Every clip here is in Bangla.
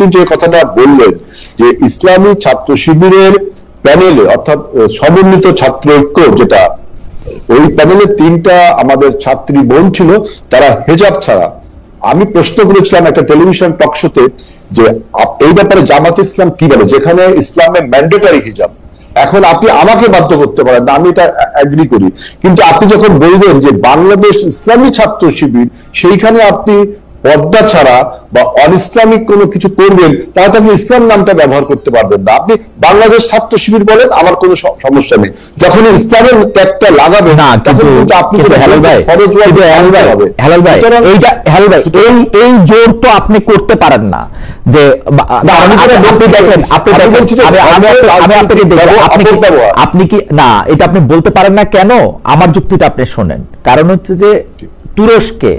আপনি যে কথাটা বললেন যে ইসলামী ছাত্র শিবিরের প্যানেলে অর্থাৎ সমন্বিত ছাত্র ঐক্য, যেটা ওই প্যানেলে 3টা আমাদের ছাত্রী বোন ছিল, তারা হেজাব ছাড়া। আমি প্রশ্ন করেছিলাম একটা টেলিভিশন টক শোতে যে এই ব্যাপারে জামাত ইসলাম কি বলে, যেখানে ইসলামে ম্যান্ডেটরি হিজাব। এখন আপনি আমাকে বাধ্য করতে পারেন না, আমি এটা এগ্রি করি, কিন্তু আপনি যখন বলবেন যে বাংলাদেশ ইসলামী ছাত্র শিবির, সেইখানে আপনি পর্দা ছাড়া বা অনইসলামিক কোনো কিছু করবেন, তাহলে আপনি ইসলাম নামটা ব্যবহার করতে পারবেন না। আপনি বাংলাদেশ ছাত্র শিবির বলেন, আমার কোনো সমস্যা নেই। যখন ইসলামের ট্যাগটা লাগাবেন না, তখন কিন্তু আপনি হেলাল ভাই এই জোর তো আপনি করতে পারেন না যে আপনি কি না, এটা আপনি বলতে পারেন না। কেন? আমার যুক্তিটা আপনি শোনেন। কারণ হচ্ছে যে তুরস্কে,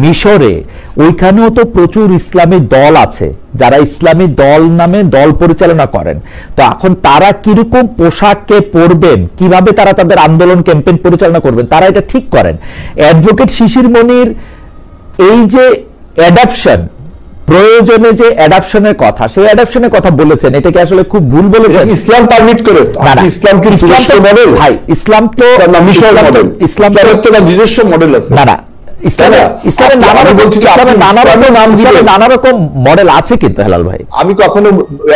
মিশরে, ওইখানেও তো প্রচুর ইসলামী দল আছে যারা ইসলামী দল নামে দল পরিচালনা করেন। তো এখন তারা কিরকম পোশাককে পরবেন, কিভাবে তারা তাদের আন্দোলন ক্যাম্পেইন পরিচালনা করবেন, তারা এটা ঠিক করেন। অ্যাডভোকেট শিশির মনির এই যে অ্যাডাপশন, প্রয়োজনে যে অ্যাডাপশনের কথা, সেই অ্যাডাপশনের কথা বলেছেন, এটাকে আসলে খুব ভুল বলেছেন। ইসলাম পারমিট করে ইসলাম কি মডেল? ভাই ইসলাম তো ইসলামের তো নিজস্ব মডেল আছে। না না, ইসলামের নানা রকম মডেল আছে কিন্তু হেলাল ভাই। আমি কখনো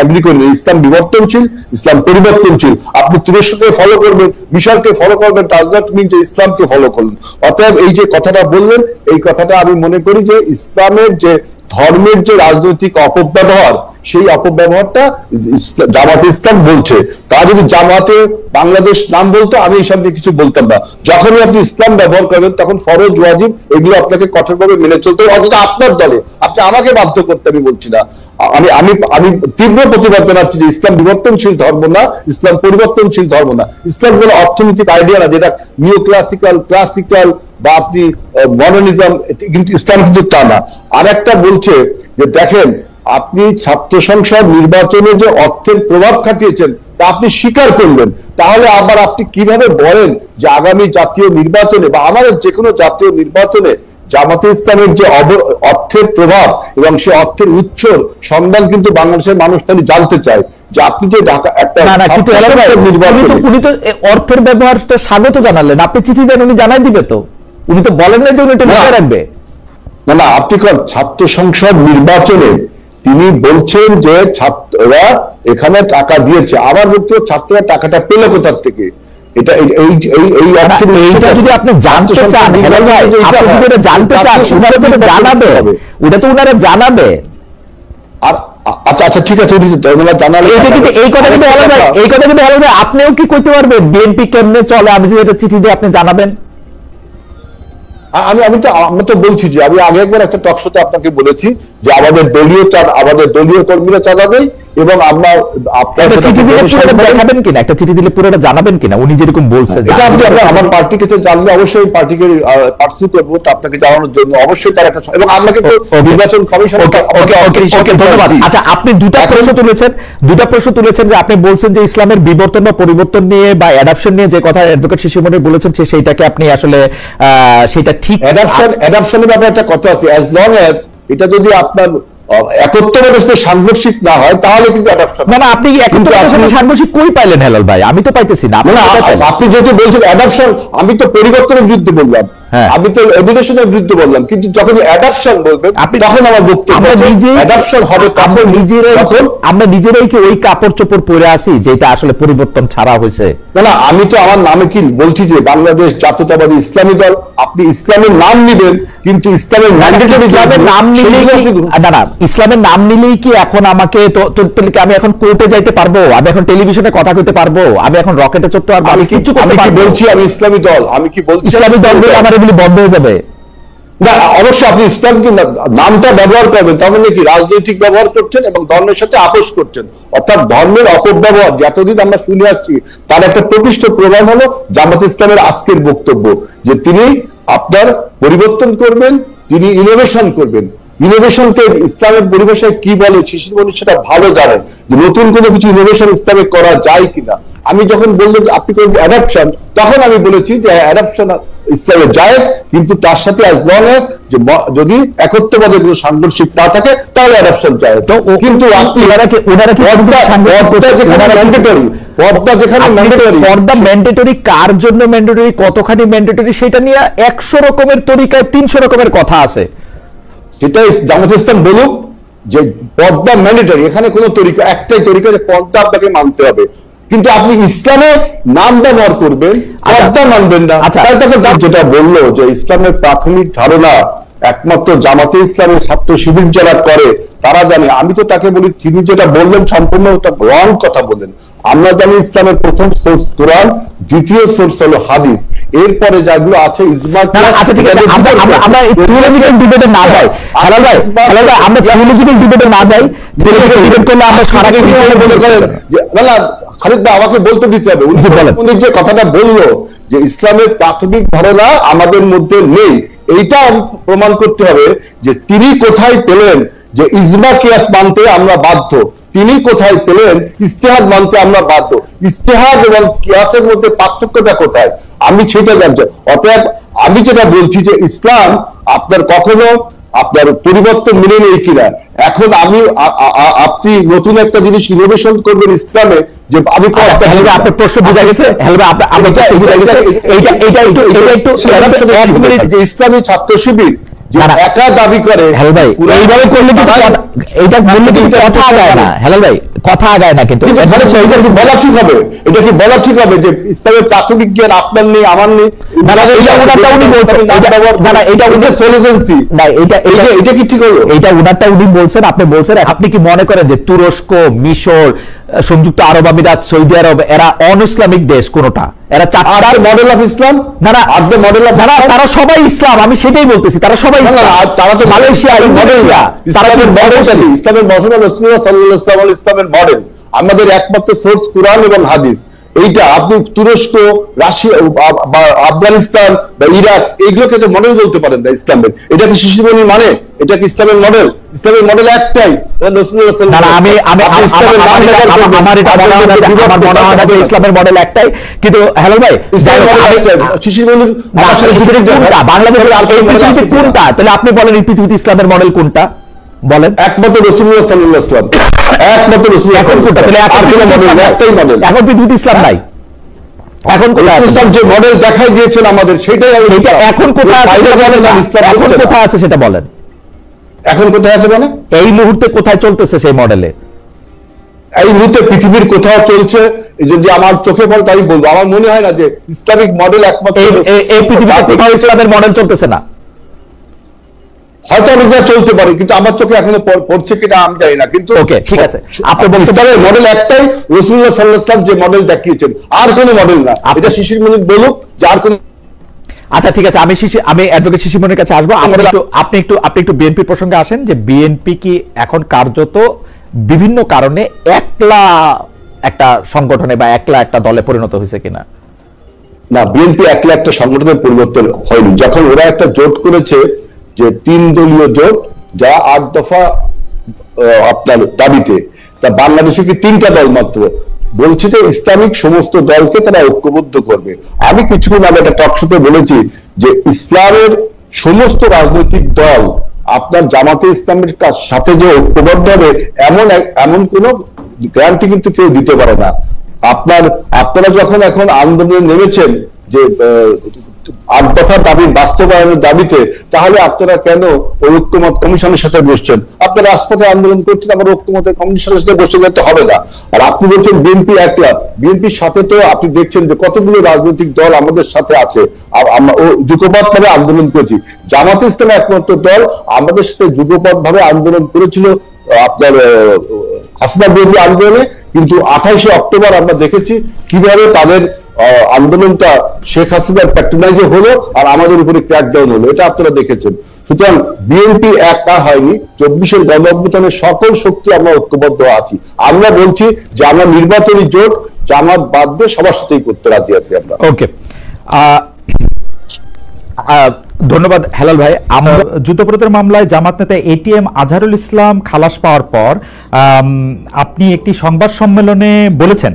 এগ্রি করি না। ইসলাম বিবর্তনশীল, ইসলাম পরিবর্তনশীল। আপনি তুরস্ককে ফলো করবেন, মিশরকে ফলো করবেন, ডাজ নট মিন যে ইসলামকে ফলো করলেন। অতএব এই যে কথাটা বললেন, এই কথাটা আমি মনে করি যে ইসলামের যে ধর্মের যে রাজনৈতিক অপব্যবহার, সেই অপব্যবহারটা জামাতে ইসলাম বলছে। তা যদি জামাতে বাংলাদেশ নাম বলতো, আমি এই সামনে কিছু বলতাম না। যখনই আপনি ইসলাম ব্যবহার করবেন, তখন ফরজ ওয়াজিব এগুলো আপনাকে কঠোরভাবে মেনে চলতে হবে। অথচ আপনার দলে আপনি আমাকে বাধ্য করতে, আমি বলছি না। আমি আমি আমি তীব্র প্রতিবাদ জানাচ্ছি যে ইসলাম বিবর্তনশীল ধর্ম না, ইসলাম পরিবর্তনশীল ধর্ম না। ইসলাম কোনো অর্থনৈতিক আইডিয়া না যেটা নিও ক্লাসিক্যাল বা আপনি মডার্নিজম, কিন্তু ইসলাম কিন্তু তা না। আর একটা বলছে যে দেখেন, আপনি ছাত্র সংসদ নির্বাচনে যে অর্থের প্রভাব খাটিয়েছেন তা আপনি স্বীকার করলেন, তাহলে আবার আপনি কিভাবে বলেন যে আগামী জাতীয় নির্বাচনে বা আমাদের যে কোনো জাতীয় নির্বাচনে জামাতে ইসলামের যে অর্থের প্রভাব এবং সে অর্থের উৎসর সন্ধান কিন্তু বাংলাদেশের মানুষ তাহলে জানতে চায় যে আপনি যে একটা উনি তো অর্থের ব্যবহারটা স্বাগত জানালেন। আপনি চিঠি দেন, উনি জানাই দিবে তো। উনি তো বলেন না যে উনি এটা লিখে রাখবে। না না, আপনি ছাত্র সংসদ নির্বাচনে তিনি বলছেন যে ছাত্ররা এখানে টাকা দিয়েছে। আমার বলতে ছাত্ররা টাকাটা পেল কোথার থেকে? এটা এই এইটা যদি আপনি জানতে চান, জানতে চান, জানাবে, ওটা তো ওনারা জানাবে। আর আচ্ছা ঠিক আছে, জানালে এই কথা কিন্তু ভালো ভাই, আপনিও কি করতে পারবেন বিএনপি কেমনে চলে, আমি যদি এটা চিঠি দিয়ে আপনি জানাবেন। আমি তো বলছি যে আমি আগে একবার একটা টক শোতে আপনাকে বলেছি যে আমাদের দলীয় কর্মীরা চাঁদা দেয়, এবং আমরা একটা চিঠি দিলে পুরোটা দেখাবেন কিনা, একটা চিঠি দিলে পুরোটা জানাবেন কিনা, উনি যেরকম বলছে। এটা আপনি আমার পার্টি কাছে জানলে অবশ্যই পার্টিকে পার্টিসিপেট করবো, আপনাকে জানানোর জন্য অবশ্যই তার একটা, এবং আপনাকে নির্বাচন কমিশন। ওকে, ধন্যবাদ। আচ্ছা, আপনি দুটা প্রশ্ন তুলেছেন যে আপনি বলছেন যে ইসলামের বিবর্তন বা পরিবর্তন নিয়ে বা অ্যাডাপশন নিয়ে যে কথা অ্যাডভোকেট শিশির মনির বলেছেন, সেইটাকে আপনি আসলে সেটা ঠিক। অ্যাডাপশনের ব্যাপারে একটা কথা আছে, অ্যাজ লং অ্যাজ এটা যদি আপনার একত্রের সাথে সাংঘর্ষিক না হয়, তাহলে কিন্তু অ্যাডাপশন। না, আপনি একত্রের সাথে সাংঘর্ষিক কই পাইলেন হেলাল ভাই? আমি তো পাইতেছি না। আপনি যেহেতু বলছেন অ্যাডাপশন, আমি তো পরিবর্তনের বিরুদ্ধে বললাম, আমি তো এডুকেশনের বিরুদ্ধে বললাম, কিন্তু যখন অ্যাডাপশন বলবেন আপনি, তখন আমার বক্তব্য অ্যাডাপশন হবে। আমরা নিজেরাই কি ওই কাপড় চোপড় পরে আসি যেটা আসলে পরিবর্তন ছাড়া হয়েছে? না, আমি তো আমার নামে কি বলছি যে বাংলাদেশ জাতীয়তাবাদী ইসলামী দল। আপনি ইসলামের নাম নিবেন, কিন্তু ইসলামের নাম নিলেই ইসলামের নাম নিলেই কি এখন আমাকে আমি এখন কোর্টে যাইতে পারবো? আমি এখন টেলিভিশনে কথা কইতে পারবো? আমি এখন রকেটে চড়তে পারবো? আমি কিছু করতে পারবো? বলছি আমি ইসলামী দল, আমি কি বলছি ইসলামী দলগুলো আমার এগুলি বন্ধ হয়ে যাবে? না, অবশ্যই আপনি ইসলামকে নামটা ব্যবহার করবেন, তার মানে কি রাজনৈতিক ব্যবহার করছেন এবং ধর্মের সাথে আপোষ করছেন। অর্থাৎ ধর্মের অপব্যবহার যতদিন আমরা শুনে আসছি, তার একটা প্রতিষ্ঠ প্রমাণ হলো জামাত ইসলামের আজকের বক্তব্য যে তিনি আপনার পরিবর্তন করবেন, তিনি ইনোভেশন করবেন। ইনোভেশনকে ইসলামের পরিভাষায় কি বলে শিশির মনির সেটা ভালো জানেন, যে নতুন কোনো কিছু ইনোভেশন ইসলামে করা যায় কিনা। আমি যখন বললাম যে আপনি করবেন অ্যাডাপশন, তখন আমি বলেছি যে অ্যাডাপশন ইসলামে জায়েজ, কিন্তু তার সাথে অ্যাজ লং অ্যাজ যে যদি একত্ববাদের কোনো সাংঘর্ষিক না থাকে তাহলে অ্যাডপশন জায়েজ। তো কিন্তু আপনি পর্দা ম্যান্ডেটরি কার জন্য ম্যান্ডেটরি, কতখানি ম্যান্ডেটরি, সেটা নিয়ে 100 রকমের তরিকায় 300 রকমের কথা আছে। যেটা জামাত ইসলাম বলুক যে পর্দা ম্যান্ডেটরি, এখানে কোনো তরিকা, একটাই তরিকা যে পর্দা আপনাকে মানতে হবে, কিন্তু আপনি ইসলামে নাম ব্যবহার করবেন, পর্দা মানবেন না। যেটা বললো যে ইসলামের প্রাথমিক ধারণা একমাত্র জামাতে ইসলামের ছাত্র শিবির যারা করে তারা জানে, আমি তো তাকে বলি তিনি যেটা বললেন সম্পূর্ণ একটা রং কথা বললেন। আমরা জানি ইসলামের প্রথম সোর্স কোরআন, দ্বিতীয় সোর্স হলো হাদিস, এরপরে যেগুলো আছে ইজমা। আচ্ছা ঠিক আছে, আমরা থিওলজিক্যাল ডিবেটে না যাই হেলাল ভাই, আমরা থিওলজিক্যাল ডিবেটে না যাই। থিওলজিক্যাল ডিবেট করলে আমরা সারা কিছু মনে করেন যে না খালিদ ভাই আমাকে বলতে দিতে হবে, উনি যে কথাটা বললো যে ইসলামের প্রাথমিক ধারণা আমাদের মধ্যে নেই, এইটা প্রমাণ করতে হবে যে তিনি কোথায় পেলেন যে ইজমা কিয়াস মানতে আমরা বাধ্য, তিনি কোথায় পেলেন ইস্তেহাদ মানতে আমরা বাধ্য, ইস্তেহাদ এবং কিয়াসের মধ্যে পার্থক্যটা কোথায়, আমি সেটা জানছি। অতএব আমি যেটা বলছি যে ইসলাম আপনার কখনো আপনার পরিবর্তন মেনে নেই কিনা, এখন আমি আপনি নতুন একটা জিনিস ইনোভেশন করবেন ইসলামে যে আমি আপনার প্রশ্ন বুঝা গেছে, ইসলামী ছাত্র শিবির একা দাবি করে হেলাল ভাই, এইভাবে করলে এইটা বললে কিন্তু কথা আগায় না হেলাল ভাই, কথা আগায় না। কিন্তু এটা কি বলা ঠিক হবে, এটা কি বলা ঠিক হবে যে ইসলামের প্রাথমিক জ্ঞান আপনার নেই আমার নেই? এটা কি ঠিক হলো? এটা উনারটা উনি বলছেন, আপনি বলছেন। আপনি কি মনে করেন যে তুরস্ক, মিশর, সংযুক্ত আরব আমিরাত, সৌদি আরব এরা অন ইসলামিক দেশ কোনটা? এরা চারটা মডেল অফ ইসলাম, তারা সবাই ইসলাম, আমি সেটাই বলতেছি, তারা সবাই তারা তো মালয়েশিয়া, ইন্দোনেশিয়া, ইসলামের মডেল রাসূলুল্লাহ সাল্লাল্লাহু আলাইহি ইসলামের মডেল, আমাদের একমাত্র সোর্স কুরআন এবং হাদিস। এইটা আপনি তুরস্ক, রাশিয়া, আফগানিস্তান বা ইরাক এইগুলোকে তো মডেল বলতে পারেন না ইসলামের। এটা কি শিশুমণি মানে? এটা কি ইসলামের মডেল? ইসলামের মডেল একটাই, ইসলামের মডেল একটাই। কিন্তু হেলাল ভাই, বাংলাদেশের কোনটা? তাহলে আপনি বলেন এই পৃথিবীতে ইসলামের মডেল কোনটা বলেন? একমাত্র রাসূলুল্লাহ সাল্লাল্লাহু আলাইহি ওয়াসাল্লাম, একমাত্র রাসূলুল্লাহ। এখন কোনটা? তাহলে একটাই মডেল, এখন পৃথিবীতে ইসলাম নাই। এখন ইসলাম যে মডেল দেখাই দিয়েছেন আমাদের, সেটাই এখন কোথায় আছে? এখন কোথায় আছে সেটা বলেন। এখন কোথায় আছে মানে এই মুহূর্তে কোথায় চলতেছে সেই মডেলে? এই মুহূর্তে পৃথিবীর কোথাও চলছে, যদি আমার চোখে পড়ে তাই বলবো। আমার মনে হয় না যে ইসলামিক মডেল একমাত্র এই পৃথিবীতে কোথাও ইসলামের মডেল চলতেছে না। হয়তো অনেকটা চলতে পারে, কিন্তু আমার চোখে এখনো পড়ছে কিনা আমি জানি না। কিন্তু ওকে, ঠিক আছে, আপনি বলতে পারেন মডেল একটাই, রাসূলুল্লাহ সাল্লাল্লাহু আলাইহি ওয়াসাল্লাম যে মডেল দেখিয়েছেন, আর কোনো মডেল না। এটা শিশির মনির বলুক যে আর কোন। আচ্ছা ঠিক আছে, আমি অ্যাডভোকেট শিশির মনির কাছে আসবো। আপনি একটু বিএনপি প্রসঙ্গে আসেন, যে বিএনপি কি এখন কার্যত বিভিন্ন কারণে একলা একটা সংগঠনে বা একলা একটা দলে পরিণত হয়েছে কিনা? না, বিএনপি একলা একটা সংগঠনের পরিবর্তন হয়নি। যখন ওরা একটা জোট করেছে যে 3 দলীয় জোট, যা 8 দফা আপনার দাবিতে, তা বাংলাদেশে কি 3টা দল মাত্র বলছে যে ইসলামিক সমস্ত দলকে তারা ঐক্যবদ্ধ করবে। আমি কিছুক্ষণ আগে একটা টক শোতে বলেছি যে ইসলামের সমস্ত রাজনৈতিক দল আপনার জামাতে ইসলামের সাথে যে ঐক্যবদ্ধ হবে এমন কোন গ্যারান্টি কিন্তু কেউ দিতে পারে না। আপনারা যখন এখন আন্দোলনে নেমেছেন যে 8 দফা দাবির বাস্তবায়নের দাবিতে, তাহলে আপনারা কেন ঐক্যমত কমিশনের সাথে বসছেন? আপনারা রাজপথে আন্দোলন করছেন, আবার ঐক্যমতের কমিশনের সাথে বসে যেতে হবে না। আর আপনি বলছেন বিএনপি একলা, বিএনপির সাথে তো আপনি দেখছেন যে কতগুলো রাজনৈতিক দল আমাদের সাথে আছে, যুগপৎ ভাবে আন্দোলন করেছি। জামাতে ইসলাম একমাত্র দল আমাদের সাথে যুগপৎ ভাবে আন্দোলন করেছিল আপনার হাসিনা বিরোধী আন্দোলনে, কিন্তু 28শে অক্টোবর আমরা দেখেছি কিভাবে তাদের আন্দোলনটা শেখ হাসিনার প্যাট্রোনাইজে হলো আর আমাদের উপরে ক্র্যাকডাউন হলো, এটা আপনারা দেখেছেন। সুতরাং বিএনপি একা হয়নি, 24-এর গণঅভ্যুত্থানের সকল শক্তি আমরা ঐক্যবদ্ধ আছি। আমরা বলছি যে আমরা নির্বাচনী জোট জামাত বাদ দিয়ে সবার সাথেই করতে রাজি আছি আমরা। ওকে, ধন্যবাদ হেলাল ভাই। যুদ্ধাপরাধের মামলায় জামাত নেতা এটিএম আজহারুল ইসলাম খালাস পাওয়ার পর আপনি একটি সংবাদ সম্মেলনে বলেছেন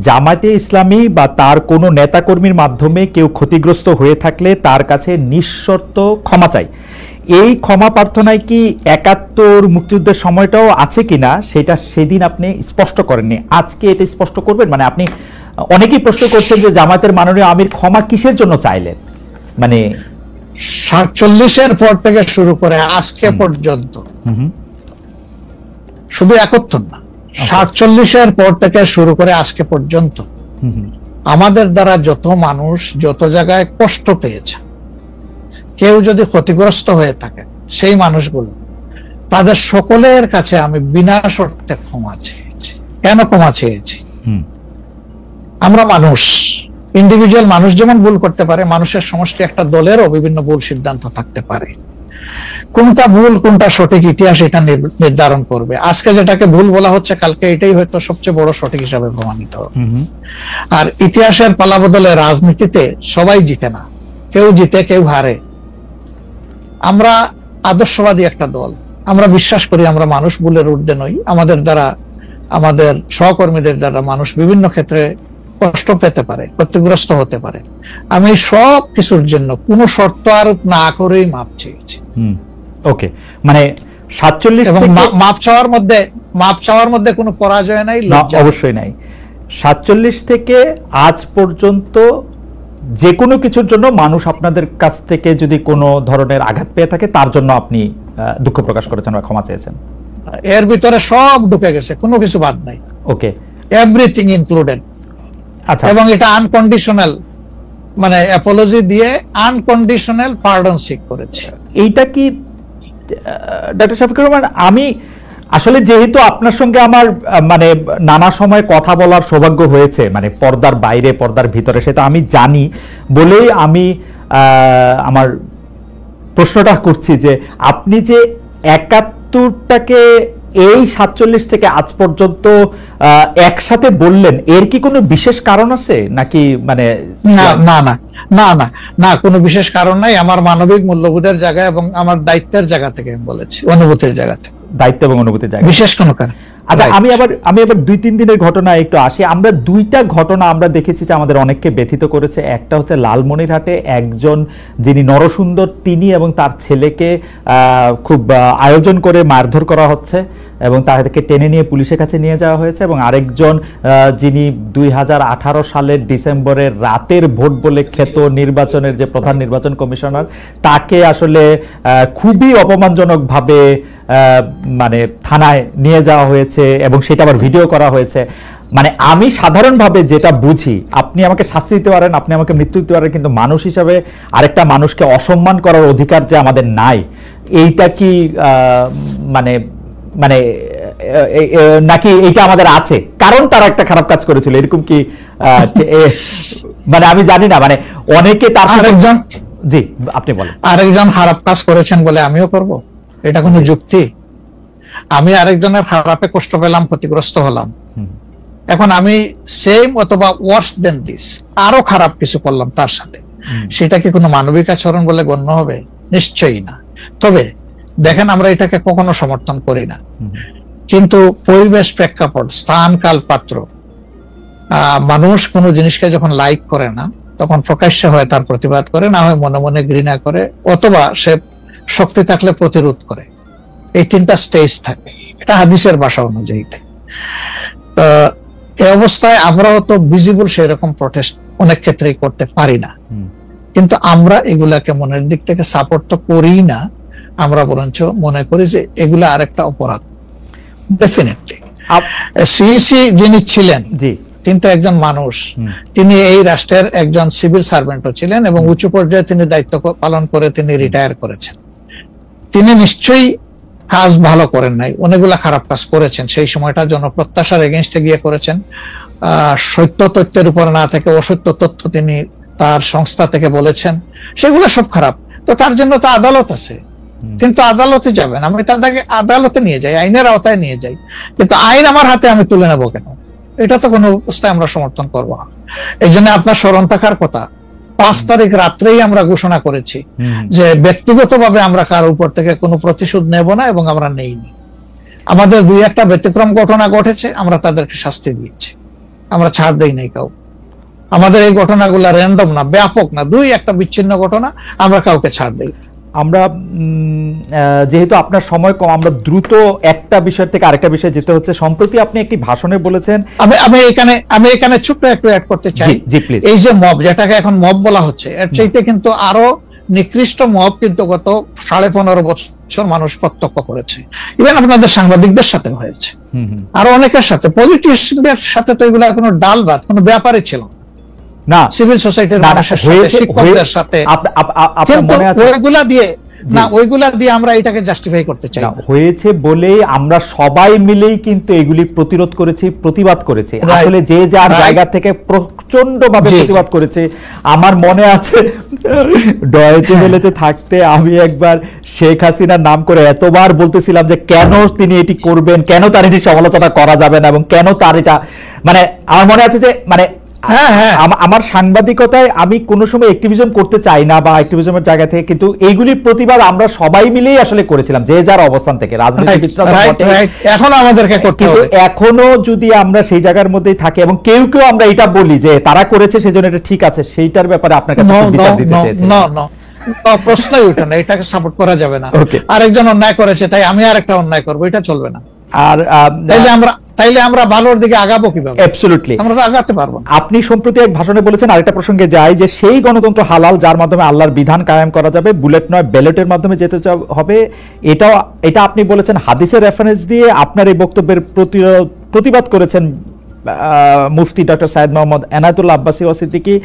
জামায়াতে ইসলামী বা তার কোনো নেতাকর্মীর মাধ্যমে কেউ ক্ষতিগ্রস্ত হয়ে থাকলে তার কাছে নিঃশর্ত ক্ষমা চাই। এই ক্ষমা প্রার্থনায় কি ৭১ মুক্তিযুদ্ধের সময়টাও আছে কিনা সেটা সেদিন আপনি স্পষ্ট করেননি, আজকে এটা স্পষ্ট করবেন? মানে আপনি, অনেকেই প্রশ্ন করছেন যে জামায়াতের মাননীয় আমির ক্ষমা কিসের জন্য চাইলেন, মানে ৪৭-এর পর থেকে শুরু করে আজকে পর্যন্ত, শুধু ৭১ না, ৪৭-এর পর থেকে শুরু করে আজকে পর্যন্ত আমাদের দ্বারা যত মানুষ যত জায়গায় কষ্ট পেয়েছে, কেউ যদি ক্ষতিগ্রস্ত হয়ে থাকে, সেই মানুষগুলো তাদের সকলের কাছে আমি বিনা শর্তে ক্ষমা চেয়েছি। কেন ক্ষমা চেয়েছি? আমরা মানুষ, ইন্ডিভিজুয়াল মানুষ যেমন ভুল করতে পারে, মানুষের সমষ্টি একটা দলেরও বিভিন্ন ভুল সিদ্ধান্ত থাকতে পারে। কোনটা ভুল কোনটা সঠিক ইতিহাস এটা নির্ধারণ করবে। আজকে যেটাকে ভুল বলা হচ্ছে, কালকে এটাই হয়তো সবচেয়ে বড় সঠিক হিসাবে প্রমাণিত হবে। আর ইতিহাসের পালাবদলে রাজনীতিতে সবাই জিতে না, কেউ জিতে কেউ হারে। আমরা আদর্শবাদী একটা দল, আমরা বিশ্বাস করি আমরা মানুষ ভুলের ঊর্ধ্বে নই। আমাদের দ্বারা, আমাদের সহকর্মীদের দ্বারা মানুষ বিভিন্ন ক্ষেত্রে কষ্ট পেতে পারে, ক্ষতিগ্রস্ত হতে পারে। আমি সব কিছুর জন্য কোনো শর্ত আরোপ না করেই মাপ চেয়েছি। ওকে, মানে ৪৭ এবং মাপ চাওয়ার মধ্যে কোনো পরাজয় নাই, অবশ্যই নাই। ৪৭ থেকে আজ পর্যন্ত যে কোনো কিছুর জন্য মানুষ আপনাদের কাছ থেকে যদি কোনো ধরনের আঘাত পেয়ে থাকে, তার জন্য আপনি দুঃখ প্রকাশ করেছেন বা ক্ষমা চেয়েছেন। এর ভিতরে সব ঢুকে গেছে, কোনো কিছু বাদ নাই। ওকে, এভরিথিং ইনক্লুডেড। আচ্ছা, এবং এটা আনকন্ডিশনাল, মানে অ্যাপোলজি দিয়ে আনকন্ডিশনাল পার্ডন সিক করেছে। এইটা কি ডক্টর শফিকুর রহমান, আমি আসলে যেহেতু আপনার সঙ্গে আমার মানে নানা সময় কথা বলার সৌভাগ্য হয়েছে, মানে পর্দার বাইরে পর্দার ভিতরে, সেটা আমি জানি বলেই আমি আমার প্রশ্নটা করছি যে আপনি যে ৭১টাকে এই ৪৭ থেকে আজ পর্যন্ত একসাথে বললেন, এর কি কোনো বিশেষ কারণ আছে নাকি? মানে না না না না না না, কোনো বিশেষ কারণ নাই। আমার মানবিক মূল্যবোধের জায়গা এবং আমার দায়িত্বের জায়গা থেকে আমি বলেছি, অনুভূতির জায়গা থেকে, দায়িত্ব এবং অনুভূতির জায়গা, বিশেষ কোনো কারণ। আচ্ছা, আমি আবার ২-৩ দিনের ঘটনা একটু আসি। আমরা দুইটা ঘটনা আমরা দেখেছি যে আমাদের অনেককে ব্যথিত করেছে। একটা হচ্ছে লালমনিরহাটে একজন যিনি নরসুন্দর, তিনি এবং তার ছেলেকে খুব আয়োজন করে মারধর করা হচ্ছে এবং তাদেরকে টেনে নিয়ে পুলিশের কাছে নিয়ে যাওয়া হয়েছে। এবং আরেকজন যিনি ২০১৮ সালের ডিসেম্বরের রাতের ভোট বলে খ্যাত নির্বাচনের যে প্রধান নির্বাচন কমিশনার, তাকে আসলে খুবই অপমানজনকভাবে মানে থানায় নিয়ে যাওয়া হয়েছে এবং সেটা আবার ভিডিও করা হয়েছে। মানে আমি সাধারণভাবে যেটা বুঝি, আপনি আমাকে শাস্তি দিতে পারেন, আপনি আমাকে মৃত্যু দিতে পারেন, কিন্তু মানুষ হিসাবে আরেকটা মানুষকে অসম্মান করার অধিকার যে আমাদের নাই, এইটা কি মানে মানে নাকি এইটা আমাদের আছে কারণ তারা একটা খারাপ কাজ করেছিল, এরকম কি? মানে আমি জানি না, মানে অনেকে তার জি আপনি বলেন আরেকজন খারাপ কাজ করেছেন বলে আমিও করব, এটা কোনো যুক্তি? আমি আরেকজনের খারাপে কষ্ট পেলাম, ক্ষতিগ্রস্ত হলাম, এখন আমি সেম অথবা ওয়ার্স দেন দিস আরো খারাপ কিছু করলাম তার সাথে, সেটা কি কোনো মানবিক আচরণ বলে গণ্য হবে? নিশ্চয়ই না। তবে দেখেন, আমরা এটাকে কখনো সমর্থন করি না, কিন্তু পরিবেশ, প্রেক্ষাপট, স্থান, কাল, পাত্র, মানুষ কোনো জিনিসকে যখন লাইক করে না, তখন প্রকাশ্যে হয় তার প্রতিবাদ করে, না হয় মনে মনে ঘৃণা করে, অথবা সে শক্তি থাকলে প্রতিরোধ করে। এই তিনটা স্টেজ থাকে, এটা হাদিসের ভাষা অনুযায়ী। এই অবস্থায় আমরাও তো ভিজিবল সেই রকম প্রটেস্ট অনেক ক্ষেত্রেই করতে পারি না, কিন্তু আমরা এগুলাকে মনের দিক থেকে সাপোর্ট তো করি না, আমরা বরঞ্চ মনে করি যে এগুলা আরেকটা অপরাধ। ডেফিনেটলি সিইসি যিনি ছিলেন, তিনি তো একজন মানুষ, তিনি এই রাষ্ট্রের একজন সিভিল সার্ভেন্টও ছিলেন এবং উঁচু পর্যায়ে তিনি দায়িত্ব পালন করে তিনি রিটায়ার করেছেন। তিনি নিশ্চয়ই কাজ ভালো করেন নাই, অনেকগুলা খারাপ কাজ করেছেন। সেই সময়টা জনপ্রত্যাশার এগেইনস্টে গিয়ে করেছেন, সত্য তথ্যের উপর না থেকে অসত্য তথ্য তিনি তার সংস্থা থেকে বলেছেন, সেগুলো সব খারাপ। তো তার জন্য তো আদালত আছে, কিন্তু আদালতে যাবেন, আমি তাদেরকে আদালতে নিয়ে যাই, আইনের আওতায় নিয়ে যাই, কিন্তু আইন আমার হাতে আমি তুলে নেবো কেন? এটা তো কোনো অবস্থায় আমরা সমর্থন করবো না। এই জন্য আপনার স্মরণ থাকার কথা, ৫ তারিখ রাত্রেই আমরা ঘোষণা করেছি যে ব্যক্তিগতভাবে আমরা কারো উপর থেকে কোনো প্রতিশোধ নেব না এবং আমরা নেইনি। আমাদের ২-১টা ব্যতিক্রম ঘটনা ঘটেছে, আমরা তাদেরকে শাস্তি দিয়েছি। আমরা ছাড় দেই নাই কাউ। আমাদের এই ঘটনাগুলো র্যান্ডম না, ব্যাপক না, দুই একটা বিচ্ছিন্ন ঘটনা, আমরা কাউকে ছাড় দেই। আমরা যেহেতু আপনার সময় কম, আমরা দ্রুত একটা বিষয় থেকে আরেকটা বিষয়ে যেতে হচ্ছে। সম্প্রতি আপনি একটি ভাষণে বলেছেন, আমি এখানে ছোট্ট একটু অ্যাড করতে চাই। জি প্লিজ। এই যে মব, যেটাকে এখন মব বলা হচ্ছে, এর চাইতে কিন্তু আরো নিকৃষ্ট মব কিন্তু গত 15.5 বছর মানুষ প্রত্যক্ষ করেছে। ইভেন আপনাদের সাংবাদিকদের সাথে হয়েছে, আরো অনেকের সাথে, পলিটিশিয়ানদের সাথে তো এগুলা কোনো ডাল ভাত, কোনো ব্যাপারই ছিল না। সিভিল সোসাইটির মানুষের সাথে, শিক্ষকদের সাথে, ওইগুলা দিয়ে আমরা এটাকে জাস্টিফাই করতে চাই। হয়েছে বলেই আমরা সবাই মিলেই কিন্তু এগুলি প্রতিরোধ করেছি, প্রতিবাদ করেছি। আসলে যে যার জায়গা থেকে প্রচন্ড ভাবে প্রতিবাদ করেছে। আমার মনে আছে ডয়েচে ভেলেতে থাকতে আমি একবার শেখ হাসিনার নাম করে এতবার বলতেছিলাম যে কেন তিনি এটি করবেন, কেন তার এটি সমালোচনা করা যাবে না, এবং কেন তার এটা, মানে আমার মনে আছে যে মানে আমার সাংবাদিকতায় আমি কোনো সময় অ্যাক্টিভিজম করতে চাই না বা অ্যাক্টিভিজমের জায়গা থেকে, কিন্তু এইগুলির প্রতিবাদ আমরা সবাই মিলেই আসলে করেছিলাম, যে যার অবস্থান থেকে। এখন আমাদেরকে করতে হবে। এখনো যদি আমরা সেই জায়গার মধ্যেই থাকি এবং কেউ কেউ আমরা এটা বলি যে তারা করেছে সেজন্য এটা ঠিক আছে, সেইটার ব্যাপারে আপনার কাছে বিচার দিতে চাইছি। প্রশ্নই ওঠে না, এটাকে সাপোর্ট করা যাবে না। আরেকজন অন্যায় করেছে তাই আমি আরেকটা অন্যায় করবো, এটা চলবে না। আর তাইলে আমরা ভালোর দিকে আগাবো কিভাবে? অ্যাবসলিউটলি আমরা আগাতে পারবো। আপনি সম্প্রতি এক ভাষণে বলেছেন, আরেকটা প্রসঙ্গে যাই, যে সেই গণতন্ত্র হালাল যার মাধ্যমে আল্লাহর বিধান কায়েম করা যাবে, বুলেট নয় ব্যালটের মাধ্যমে যেতে হবে। এটা আপনি বলেছেন হাদিসের রেফারেন্স দিয়ে। আপনার এই বক্তব্যের প্রতিবাদ করেছেন মুফতি ডক্টর সাইয়েদ মোহাম্মদ এনায়েতুল্লাহ আব্বাসী ওয়াসিদ্দিকী।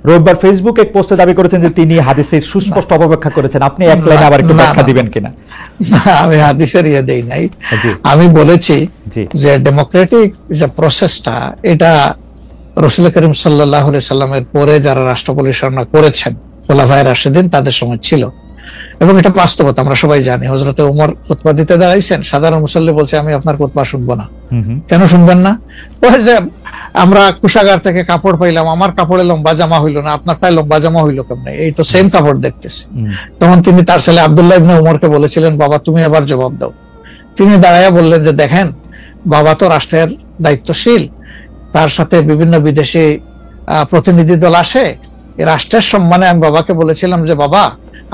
রোববার ফেসবুক এক পোস্টে দাবি করেছেন যে তিনি হাদিসের সুস্পষ্ট অপব্যাখ্যা করেছেন। আপনি এক লাইনে আবার একটু ব্যাখ্যা দিবেন কিনা? আমি হাদিসের ইয়ে দেই নাই, আমি বলেছি যে ডেমোক্রেটিক যে প্রসেসটা, এটা রাসূল করিম সাল্লাল্লাহু আলাইহি সাল্লামের পরে যারা রাষ্ট্র পরিচালনা করেছেন খোলাফায়ে রাশিদিন, তাদের সময় ছিল, এবং এটা বাস্তবতা আমরা সবাই জানি। হযরতে ওমর খুতবা দিতে দাঁড়াইছেন, সাধারণ মুসল্লি বলছে আমি আপনার খুতবা শুনবো না। কেন শুনবেন না? ওই যে আমরা কুশাগার থেকে কাপড় পাইলাম, আমার কাপড়ে লম্বা জামা হইলো না, আপনারটাই লম্বা জামা হইলো কেমনে? এই তো সেম কাপড় দেখতেছি। তখন তিনি তার ছেলে আব্দুল্লাহ ইবনে উমরকে বলেছিলেন, বাবা তুমি এবার জবাব দাও। তিনি দাঁড়াইয়া বললেন যে দেখেন, বাবা তো রাষ্ট্রের দায়িত্বশীল, তার সাথে বিভিন্ন বিদেশি প্রতিনিধি দল আসে, এই রাষ্ট্রের সম্মানে আমি বাবাকে বলেছিলাম যে বাবা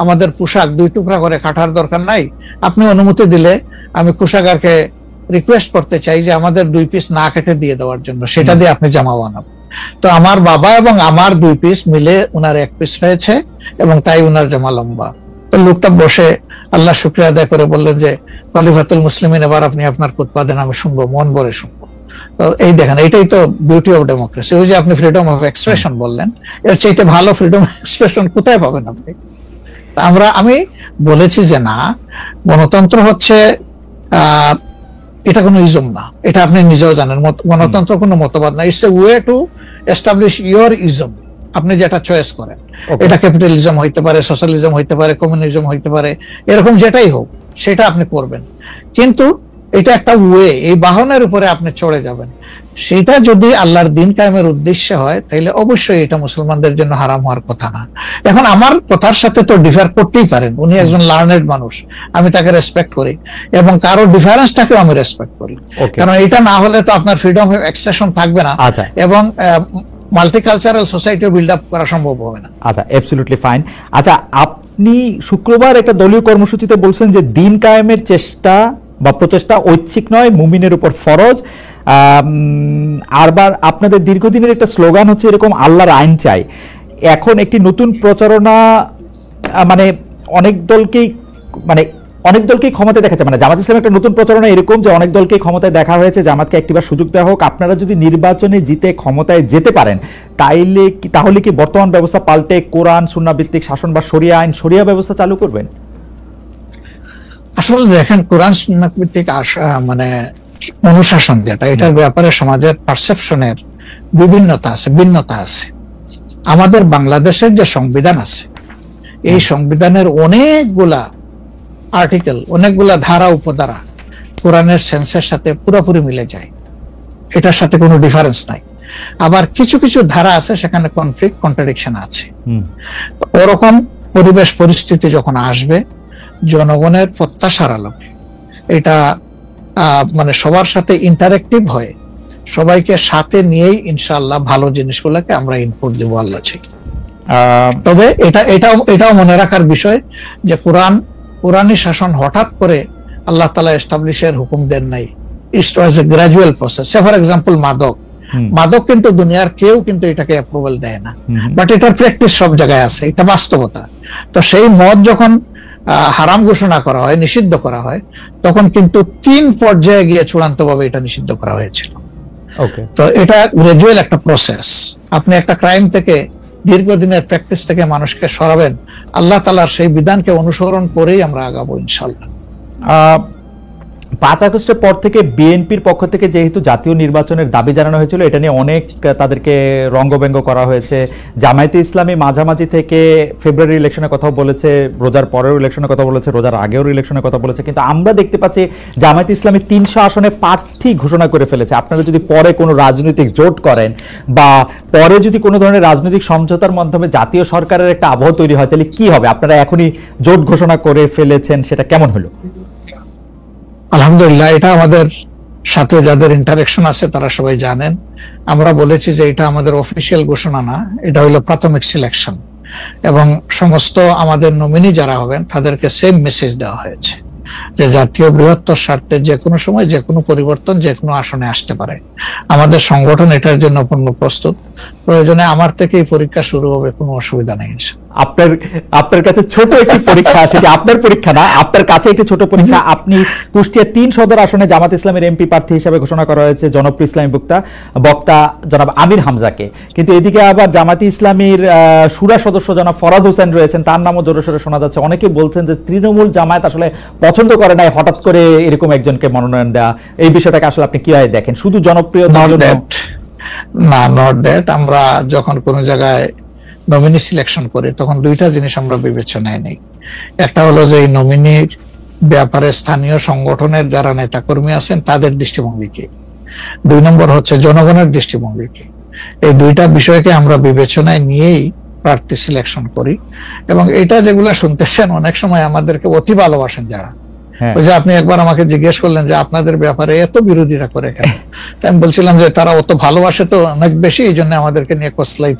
আমাদের পোশাক 2 টুকরা করে কাটার দরকার নাই, আপনি অনুমতি দিলে আমি কুশাগারকে রিকোয়েস্ট করতে চাই যে আমাদের 2 পিস না কেটে দিয়ে দেওয়ার জন্য, সেটা দিয়ে আপনি জামা বানাবেন। তো আমার বাবা এবং আমার 2 পিস মিলে উনার 1 পিস হয়েছে, এবং তাই উনার জামা লম্বা। তো লোকটা বসে আল্লাহ শুকরিয়া আদায় করে বললেন যে খলিফাতুল মুসলিমিন, এবার আপনি আপনার খুতবা দেন, আমি শুনবো, মন ভরে শুনবো। তো এই দেখেন, এটাই তো বিউটি অফ ডেমোক্রেসি। ওই যে আপনি ফ্রিডম অফ এক্সপ্রেশন বললেন, এর চাইতে ভালো ফ্রিডম অফ এক্সপ্রেশন কোথায় পাবেন আপনি? আমি বলেছি যে না, গণতন্ত্র হচ্ছে এটা কোনো ইজম না, এটা আপনি নিজেও জানেন। গণতন্ত্র কোনো মতবাদ না, it's a way to establish your ism. আপনি যেটা চয়েস করেন, এটা ক্যাপিটালিজম হইতে পারে, সোশ্যালিজম হইতে পারে, কমিউনিজম হইতে পারে, এরকম যেটাই হোক সেটা আপনি করবেন। কিন্তু এটা একটা ওয়ে, এই বাহনের উপরে আপনি চড়ে যাবেন। সেটা যদি আল্লাহর দিন কায়েমের উদ্দেশ্যে হয়, তাহলে অবশ্যই এটা মুসলমানদের জন্য হারাম হওয়ার কথা না। এখন আমার কথার সাথে তো ডিফার করতেই পারেন, উনি একজন লার্নেড মানুষ, আমি তাকে রেসপেক্ট করি, এবং কারো ডিফারেন্সটাকেও আমি রেসপেক্ট করি, কারণ এটা না হলে তো আপনার ফ্রিডম অফ এক্সপ্রেশন থাকবে না, এবং মাল্টিকালচারাল সোসাইটিও বিল্ড আপ করা সম্ভব হবে না। আচ্ছা, অ্যাবসলিউটলি ফাইন। আচ্ছা, আপনি শুক্রবার একটা দলীয় কর্মসূচিতে বলছেন যে দিন কায়েমের চেষ্টা বা প্রচেষ্টা ঐচ্ছিক নয়, মুমিনের উপর ফরজ। আরবার আপনাদের দীর্ঘদিনের একটা স্লোগান হচ্ছে এরকম, আল্লাহর আইন চাই। এখন একটি নতুন প্রচারণা, মানে অনেক দলকেই ক্ষমতায় দেখা যায়, মানে জামাত ইসলামের একটা নতুন প্রচারণা এরকম যে অনেক দলকে ক্ষমতায় দেখা হয়েছে, জামাতকে একটিবার সুযোগ দেওয়া হোক, আপনারা যদি নির্বাচনে জিতে ক্ষমতায় যেতে পারেন তাহলে কি বর্তমান ব্যবস্থা পাল্টে কোরআন সুন্নাহ ভিত্তিক শাসন বা শরিয়া আইন, শরিয়া ব্যবস্থা চালু করবেন? আসলে দেখেন, কোরআন সুন্নাহ ভিত্তিক মানে অনুশাসন যেটা, এটার ব্যাপারে সমাজের পারসেপশনের বিভিন্নতা আছে, ভিন্নতা আছে। আমাদের বাংলাদেশের যে সংবিধান আছে, এই সংবিধানের অনেকগুলা আর্টিকেল, অনেকগুলা ধারা উপধারা কোরআনের সেন্সের সাথে পুরোপুরি মিলে যায়, এটার সাথে কোনো ডিফারেন্স নাই। আবার কিছু কিছু ধারা আছে সেখানে কনফ্লিক্ট, কন্ট্রাডিকশন আছে। ওরকম পরিবেশ পরিস্থিতি যখন আসবে, জনগণের প্রত্যাশার আলোকে এটা মানে সবার সাথে ইন্টারেক্টিভ হয়ে সবাইকে সাথে নিয়েই ইনশাআল্লাহ ভালো জিনিসগুলোকে আমরা ইনপুট দেবো আল্লাহ থেকে। তবে এটাও মনে রাখার বিষয় যে কোরআনী শাসন হঠাৎ করে আল্লাহ তাআলা এস্টাবলিশের হুকুম দেন নাই। It was a gradual process. For example মাদক কিন্তু দুনিয়ার কেউ কিন্তু এটাকে অ্যাপ্রুভাল দেয় না, বাট এটার প্র্যাকটিস সব জায়গায় আছে, এটা বাস্তবতা। তো সেই মদ যখন হারাম ঘোষণা করা হয়, নিষিদ্ধ করা হয়, তখন কিন্তু 3 পর্যায়ে গিয়ে চূড়ান্ত ভাবে এটা নিষিদ্ধ করা হয়েছিল। তো এটা গ্রাজুয়াল একটা প্রসেস। আপনি একটা ক্রাইম থেকে, দীর্ঘদিনের প্র্যাকটিস থেকে মানুষকে সরাবেন, আল্লাহ তাআলার সেই বিধানকে অনুসরণ করেই আমরা আগাবো ইনশাআল্লাহ। 5 আগস্টের পর থেকে বিএনপির পক্ষ থেকে যেহেতু জাতীয় নির্বাচনের দাবি জানানো হয়েছিল, এটা নিয়ে অনেক তাদেরকে রঙ্গব্যঙ্গ করা হয়েছে। জামায়াতে ইসলামী মাঝামাঝি থেকে ফেব্রুয়ারি ইলেকশনের কথা বলেছে, রোজার পরেও ইলেকশনের কথা বলেছে, রোজার আগেও ইলেকশনের কথা বলেছে, কিন্তু আমরা দেখতে পাচ্ছি জামায়াতে ইসলামী 300 আসনে প্রার্থী ঘোষণা করে ফেলেছে। আপনারা যদি পরে কোনো রাজনৈতিক জোট করেন বা পরে যদি কোনো ধরনের রাজনৈতিক সমঝোতার মাধ্যমে জাতীয় সরকারের একটা আবহ তৈরি হয়, তাহলে কি হবে? আপনারা এখনই জোট ঘোষণা করে ফেলেছেন, সেটা কেমন হলো? আলহামদুলিল্লাহ, এটা আমাদের সাথে যাদের ইন্টারেকশন আছে তারা সবাই জানেন। আমরা বলেছি যে এটা আমাদের অফিসিয়াল ঘোষণা না, এটা হলো প্রাথমিক সিলেকশন, এবং সমস্ত আমাদের নমিনি যারা হবেন তাদেরকে সেম মেসেজ দেওয়া হয়েছে যে জাতীয় বৃহত্তর স্বার্থে যে কোনো সময় যে কোনো পরিবর্তন যে কোনো আসনে আসতে পারে। আমাদের সংগঠন এটার জন্য পূর্ণ প্রস্তুত। প্রয়োজনে আমার থেকেই পরীক্ষা শুরু হবে, কোনো অসুবিধা নেই। আপনার কাছে ছোট একটি পরীক্ষা, সেটা আপনার পরীক্ষা না, আপনার কাছে একটি ছোট পরীক্ষা। আপনি কুষ্টিয়া 3 সদর আসনে জামাত ইসলামের এমপি প্রার্থী হিসেবে ঘোষণা করা হয়েছে জনপ্রিয় ইসলামী বক্তা জনাব আমির হামজাকে, কিন্তু এদিকে আবার জামাতি ইসলামীর শুরা সদস্য জনাব ফরাজ হোসেন রয়েছেন, তার নামও জোরে সোরে শোনা যাচ্ছে। অনেকে বলছেন যে তৃণমূল জামায়াত আসলে পছন্দ করে নাই হঠাৎ করে এরকম একজনকে মনোনয়ন দেওয়া। এই বিষয়টাকে আসলে আপনি কিভাবে দেখেন? শুধু জনপ্রিয়তা না, নট দ্যাট। আমরা যখন কোনো জায়গায় নমিনি সিলেকশন করি তখন 2টা জিনিস আমরা বিবেচনায় নেই। একটা হলো যে এই নমিনির ব্যাপারে স্থানীয় সংগঠনের যারা নেতাকর্মী আছেন তাদের দৃষ্টিভঙ্গি কি, 2 নম্বর হচ্ছে জনগণের দৃষ্টিভঙ্গি কি। এই 2টা বিষয়কে আমরা বিবেচনায় নিয়েই প্রার্থী সিলেকশন করি। এবং এটা যেগুলা শুনতেছেন, অনেক সময় আমাদেরকে অতি ভালোবাসেন যারা, ওই যে আপনি একবার আমাকে জিজ্ঞেস করলেন যে আপনাদের ব্যাপারে এত বিরোধিতা করে কেন, আমি বলছিলাম যে তারা অত ভালোবাসে তো অনেক বেশি, এই জন্য আমাদেরকে নিয়ে কসলাই